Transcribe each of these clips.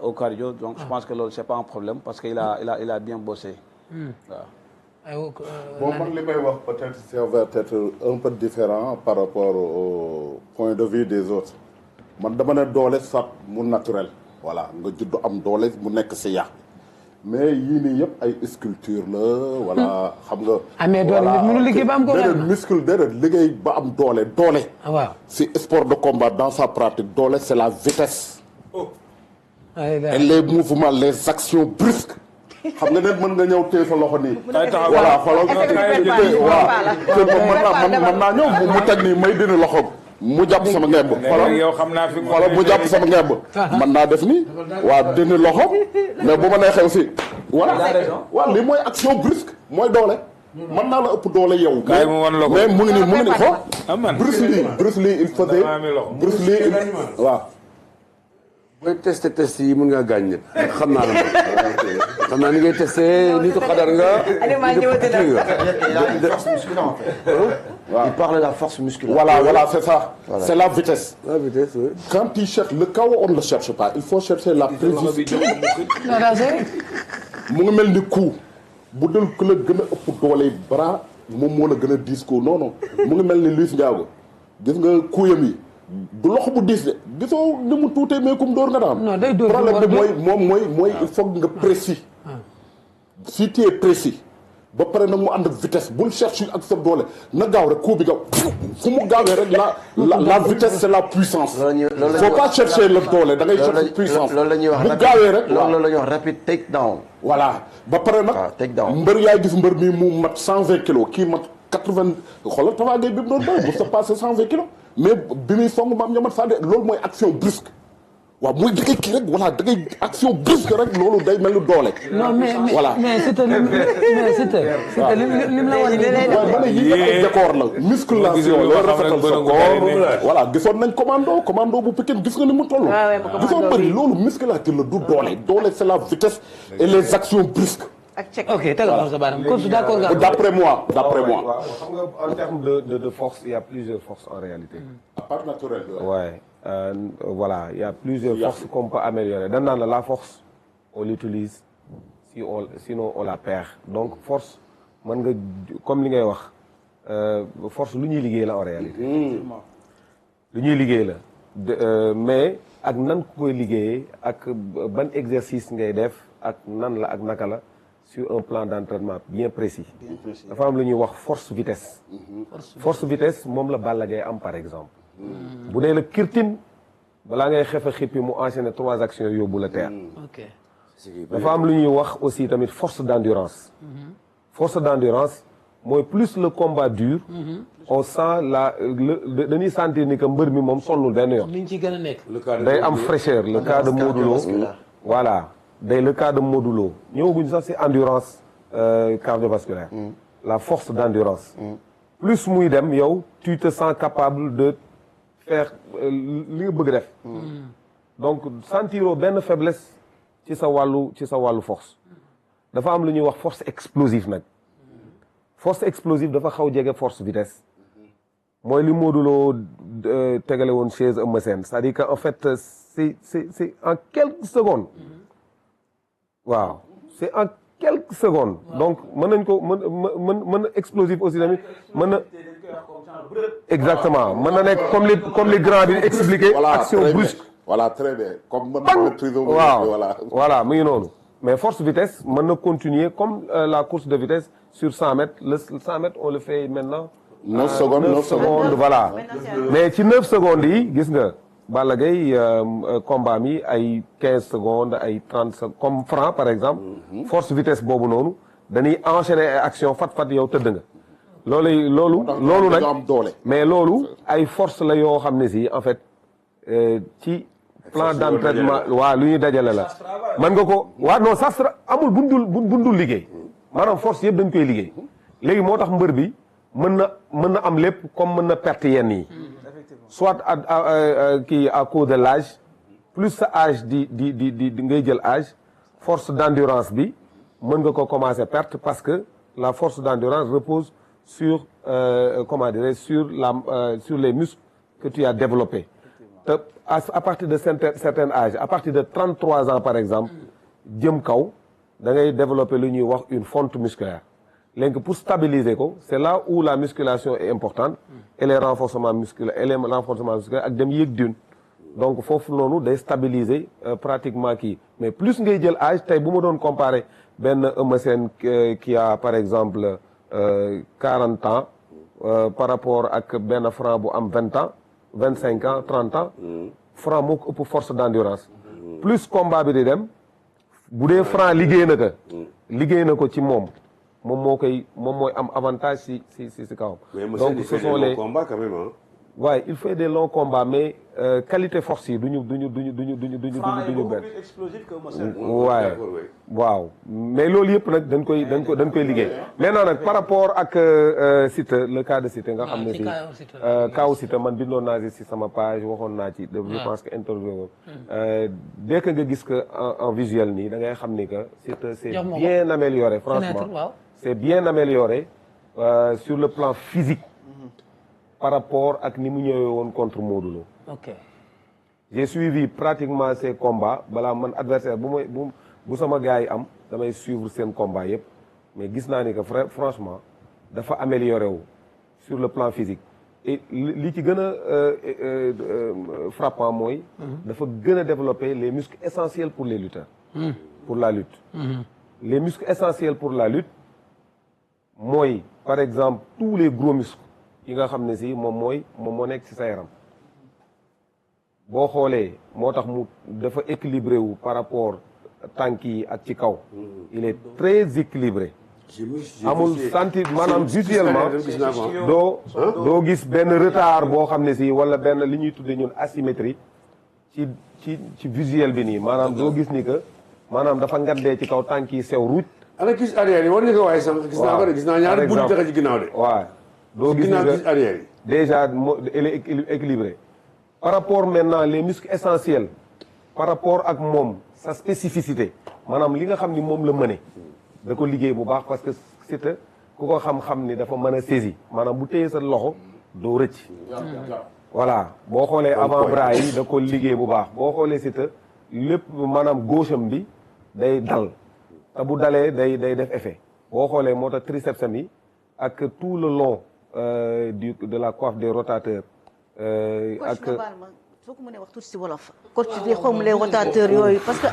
au cardio, donc je pense que ce n'est pas un problème parce qu'il a bien bossé. Bon, moi, les peut-être c'est être un peu différent par rapport au point de vue des autres. Moi, je demande doole ça mon naturel. Voilà, nga judd am doole mu nekk ci yàq. Mais yii nii yëpp ay sculpture la voilà xam nga. mais doole nit mënu liggéey ba am ko. déedéet muscle déedéet liggéey ba am doole. waaw si sport de combat dans sa pratique doole c'est la vitesse. et les mouvements les actions brusques. xam nga ne mën nga ñëw téye sa loxo nii. voilà xoolal mën naa ñëw mu teg nii may dindi loxo mu jàpp sama ngemb. xoolal mu jàpp sama ngemb. mën naa def nii waaw dindi loxo mais bu ma neexee aussi. voilà waaw lii mooy action brusque mooy doole. mën naa la ëpp doole yow. mais mu ngi nii xool. Bruce Lee il faisait Bruce Lee waaw. booy test yi mën ngaa gaañ nit xam naa la xam naa ni ngay testé nitu xadar nga. Il parle de la force musculaire. Voilà, c'est ça. Voilà. C'est la vitesse. La vitesse, oui. Quand tu cherches le chaos, on ne le cherche pas. Il faut chercher la précision. mu ngi mel ni coup bu dul ku la gën a ëpp doole bras moom moo la gën a diis ko non mu ngi mel ni Liss Ndiago gis nga kuuyam yi du loxo bu diis de gisoo ni mu tuutee mais kum dóor nga daan. non day dóor problème bi mooy il faut nga précis. si tu es précis. ba pare nag mu ànd ak vitesse bul chercher ak sa doole na gaaw rek coup bi gaaw fu mu gaawee rek la vitesse c'est la puissance. faut pas chercher le doole da ngay chercher puissance. loolu la ñuy wax bu gaawee rek loolu la ñuy wax rapid take down. voilà ba pare nag. mbër yaay gis mbër mi mu mat 120 kilos kii mat 80 xoolal Tapha Gueye bi mu doon doy bu sa passé 120 kilos mais bi muy song maam ñamat saa de loolu mooy action brusque. waaw muy da ngay kii rek voilà da ngay action brusque rek loolu day mel ni doole. non mais c'était lim la woon. waaw ma ne yii ay décor la. musculation la rafetal sa corps voilà gisoon nañ commando bu Pikine gis nga ni mu toll. gisoo bëri loolu musculature la du doole c'est la vitesse et les actions brusques. ok tegal sa baaraam coach d'accord nga. d'après moi. xam nga en termes de force il y a plusieurs forces en réalité. à part naturel. ouais. Voilà, il y a plusieurs forces qu'on peut améliorer. Dans la force, on l'utilise, sinon on la perd. Donc force, comme li ngay wax, force lu ñuy liggéey la en réalité. Lu ñuy liggéey la. Mais ak nan ko koy liggéeyee ak ban exercice ngay def ak nan la ak naka la sur un plan d'entraînement bien précis. Dafa am lu ñuy wax force vitesse. Force vitesse moom la Balla Gaye am par exemple. bu dee la kirtin balaa ngay xefe xippi mu enchaîner 3 actions yóbbu la terre. dafa am lu ñuy wax aussi tamit force d'endurance. force d'endurance mooy plus le combat dure. on sent dañuy sentir ni que mbër mi moom sonnul benn yoon. liñ ci gën a nekk. day am fraîcheur le cas de Modou Lo. voilà day le cas de Modou Lo ñëwaguñ sax ci endurance cardiovasculaire. la force d'endurance. plus muy dem yow tu te sens capable de faire li nga bëgg def. donc sentiroo benn faiblesse ci sa wàllu force. dafa am lu ñuy wax force explosive nag. force explosive dafa xaw jege force vitesse. mooy li Modou Lo tegale woon chaise Eumeu Sène c'est-à-dire que en fait c'est en quelques secondes. waaw c'est en quelques secondes. donc mën nañ ko mën na explosif aussi tamit mën na. exactement mën na nekk comme les grands di expliquer. action brusque. voilà très bien comme voilà mu ngi noonu. mais force vitesse mën na continuer comme la course de vitesse sur 100 mètres le 100 mètres on le fait maintenant. 9 secondes voilà. mais ci 9 secondes yi gis nga. Balla Gaye combat mi ay 15 secondes ay 30 secondes comme Franc par exemple. force vitesse boobu noonu dañuy enchaîner ay action fat yow tëdd nga. loolu nag mais loolu ay force la yoo xam ne si en fait ci plan d'entraînement waaw lu ñuy dajale la. mën nga ko waaw non ça amul bundul liggéey maanaam force yëpp dañ koy liggéey léegi moo tax mbër bi mën na am lépp comme mën na perte yenn yi. soit à cause de l'âge plus sa âge di ngay jël âge force d'endurance bi mën nga ko commencer perte parce que la force d'endurance repose sur comment dirais sur les muscles que tu as développés. à partir de certain âge à partir de 33 ans par exemple jëm kaw da ngay développer lu ñuy wax une fonte musculaire léegi pour stabiliser ko c'est là où la musculation est importante et les renforcements musculaires ak dem yéeg dune donc foofu noonu day stabiliser pratiquement kii mais plus ngay jël âge tey bu ma doon comparer benn Eumeu Sène qui a par exemple 40 ans par rapport ak benn Franc bu am 20 ans 25 ans 30 ans Franc moo ko ëpp force d'endurance plus combat bi di dem bu dee Franc liggéey na ko ci moom mooy am avantage si kawam. donc ce sont les combats quand même hein. Ouais, il fait des longs combats mais qualité force yi duñu benn. explosif que Moussa. waaye waaw mais loolu yëpp nag dañ koy liggéey. maintenant nag par rapport ak Siteu le cas de Siteu nga xam ne si kaw Siteu man bindoon naa si sama page waxoon naa ci. je pense que interview dès que nga gis que en visuel nii da ngay xam ni que Siteu c'est bien amélioré franchement. C'est bien amélioré sur le plan physique. Par rapport ak ni mu ñëwee woon contre Modou Lo. Ok. J'ai suivi pratiquement ces combats balaa man adversaire bu sama gars yi am damay suivre seen combat yëpp mais gis naa ni que franchement dafa amélioré wu sur le plan physique et li ci gën a frappant mooy. dafa gën a développer les muscles essentiels pour les lutteurs. Pour la lutte. Les muscles essentiels pour la lutte mooy par exemple tous les gros muscles. yi nga xam ne si moom moo nekk ci sa yaram boo xoolee moo tax mu dafa équilibré wu par rapport tànk yi ak ci kaw il est très équilibré amul senti maanaam visuellement doo gis benn retard boo xam ne si wala benn li ñuy tuddee ñun asymétrie ci visuel bi nii maanaam doo gis ni que maanaam dafa ngaddee ci kaw tànk yi sew ruuj ana gis arrière yi war nga ko waaye sax gis naa ñaari bunt tax ci ginnaaw de waaw doo gis arrière yi déjà elle est équilibrée par rapport maintenant les muscles essentiels par rapport ak moom sa spécificité maanaam li nga xam ni moom la mëne da ko liggéey bu baax parce que Siteu ku ko xam-xam ni dafa mën a saisi maanaam bu téye sa loxo doo rëcc voilà boo xoolee avant bras yi da ko liggéey bu baax boo xoolee Siteu lépp maanaam gauche-am bi day dal te bu dalee day def effet boo xoolee moo tax triceps am yi ak tout le long de la coiffe des rotateurs. ak soo ko mënee wax tuuti si wolof. coach di xaw ma les rotateurs yooyu parce que.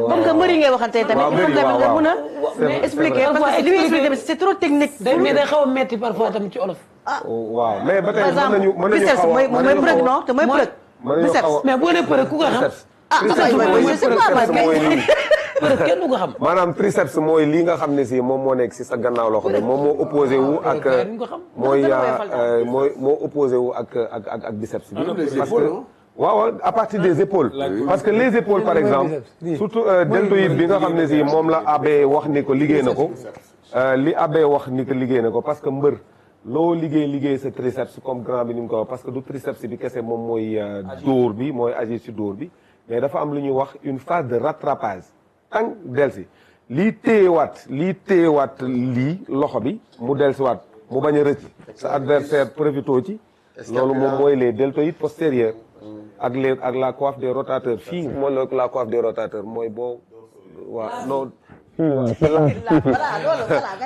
comme que mbëri ngay waxante tamit. waaw mbëri waaw nga mën a expliquer parce que li muy expliquer c'est trop technique. mais day xaw a metti parfois tamit ci olof. waaw mais ba tey mën nañu biceps mooy përëg non te mooy përëg. biceps mais boo nee përëg ku ko xam. kenn du ko xam. maanaam triceps mooy lii nga xam ne si moom moo nekk si sa gannaaw loxo bi moom moo opposé wu ak moo opposé wu ak biceps bi parce que waaw à partir des épaules parce que les épaules par exemple surtout deltoïde bi nga xam ne si moom la abbé wax ni ko liggéey na ko li abbé wax ni ko liggéey na ko parce que mbër loo liggéey sa triceps comme grand bi ni mu ko wax parce que du triceps bi kese moom mooy dóor bi mooy agir si dóor bi mais dafa am lu ñuy wax une phase de rattrapage tànk delsi lii téyewaat lii loxo bi mu delsiwaat mu bañ a rëcc sa adversaire profitoo ci loolu moom mooy les deltoïdes postérieurs ak la coiffe des rotateurs fii mooy la coiffe des rotateurs mooy boo waaw non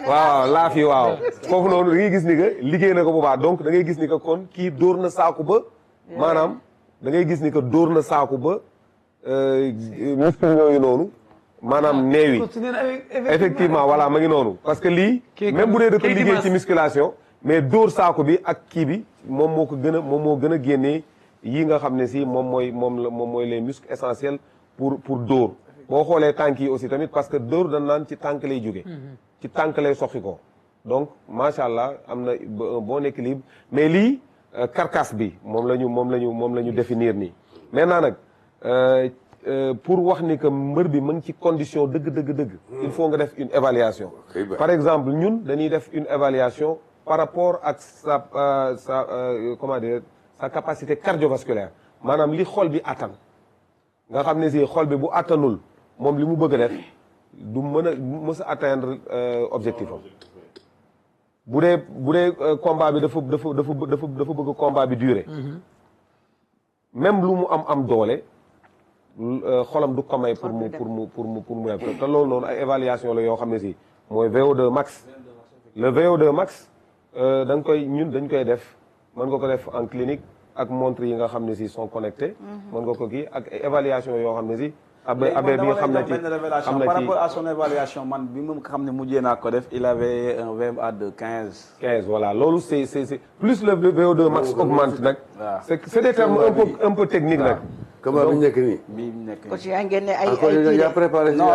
waaw laa fi waaw foofu noonu da ngay gis ni que liggéey na ko bu baax donc da ngay gis ni que kon kii dóor na saaku ba maanaam da ngay gis ni que dóor na saaku ba muscle yooyu noonu maanaam neewi effectivement voilà ma ngi noonu parce que lii même bu dee da ko liggéey ci musculation mais dóor saako bi ak kii bi moom moo gën a génnee yi nga xam ne si moom mooy les muscles essentiels pour dóor boo xoolee tànk yi aussi tamit parce que dóor dañ naan ci tànk lay jóge ci tànk lay soxi ko donc macha allah am na un bon équilibre mais lii carcasse bi moom la ñu définir nii maintenant nag pour wax ni que mbër bi mu ngi ci condition dëgg il faut nga def une évaluation par exemple ñun dañuy def une évaluation par rapport ak sa comment dire sa capacité cardiovasculaire maanaam li xol bi attan nga xam ne si xol bi bu attanul moom li mu bëgg a def du mës a atteindre objectif am bu dee combat bi dafa bëgg combat bi durer même lu mu am doole xolam du ko may pour mu def te loolu noonu ay évaluation la yoo xam ne si mooy VO2 max. le VO2 max da nga koy ñun dañ koy def mën nga ko def en clinique ak montres yi nga xam ne si sont connectés. mën nga ko kii ak évaluation yoo xam ne si. abe bi nga xam ne ci par rapport à son évaluation man bi mu xam ne mujjee naa ko def il avait un VMA de 15. 15 voilà loolu c'est plus le VO2 max augmente nag. c'est des termes un peu technique nag. comment bi nekk nii. bi nekk coach yaa ngi génne ay yaa préparé. non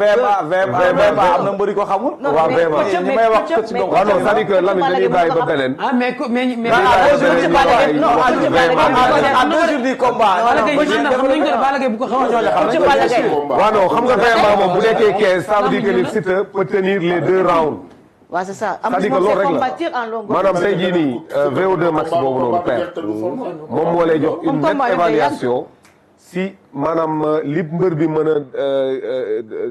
VMA am na mbëri ko xamul. waaw VMA ñi may wax coach donc. waaw non c'est-à-dire que Lamine dañuy bàyyi ba beneen. ah mais à 2 jours du combat. waaw non xam nga VMA moom bu nekkee 15 ça veut dire que ni Siteu peut tenir les 2 rounds. waaw c'est ça. c'est-à-dire que loolu rek la maanaam tey jii nii VO2 max boobu noonu père moom moo lay jox une nette évaluation si maanaam li mbër bi mën a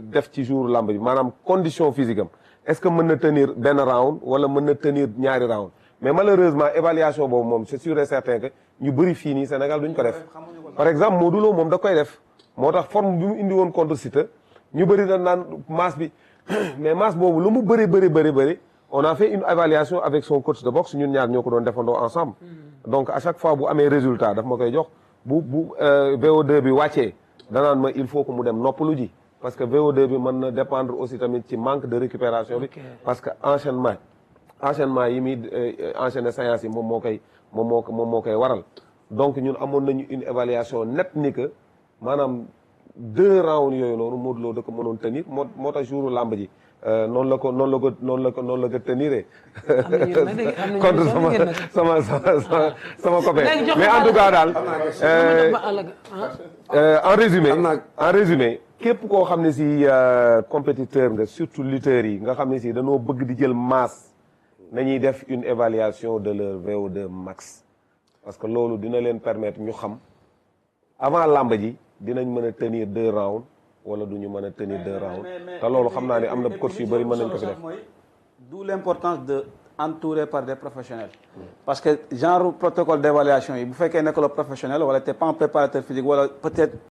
def ci jour lamb bi maanaam condition physique am est-ce que mën na tenir benn round wala mën na tenir ñaari round mais malheureusement évaluation boobu moom c'est sûr et certain que ñu bëri fii nii Sénégal duñ ko def par exemple Modou Lo moom da koy def moo tax forme bi mu indi woon contre Siteu ñu bëri dañ naan masse bi mais masse boobu lu mu bëri on a fait une évaluation avec son coach de boxe ñun ñaar ñoo ko doon defandoo ensemble donc à chaque fois bu amee résultat daf ma koy jox bu VO2 bi wàccee danaan ma il faut que mu dem noppalu ji parce que VO2 bi mën na dépendre aussi tamit ci manque de récupération bi parce que enchaînement yi muy enchaîner séance yi moom moo koy waral donc ñun amoon nañu une évaluation nette ni que maanaam 2 rounds yooyu noonu Modou Lo da ko mënoon tenir moo tax jouru làmb ji noonu la ko teniree contre sama copain mais en tout cas daal en résumé képp koo xam ne si compétiteur nga surtout lutteurs yi nga xam ne si dañoo bëgg di jël masse nañuy def une évaluation de leur VO2 max parce que loolu dina leen permettre ñu xam avant làmb ji dinañ mën a tenir 2 rounds wala du ñu mën a tenir 2 rounds te loolu xam naa ne am na coach yu bëri mën nañ ko fi def. d'où l'importance de entouré par des professionnels. parce que genre protocole d'évaluation yi bu fekkee nekk la professionnel wala t'es pas un préparateur physique wala peut-être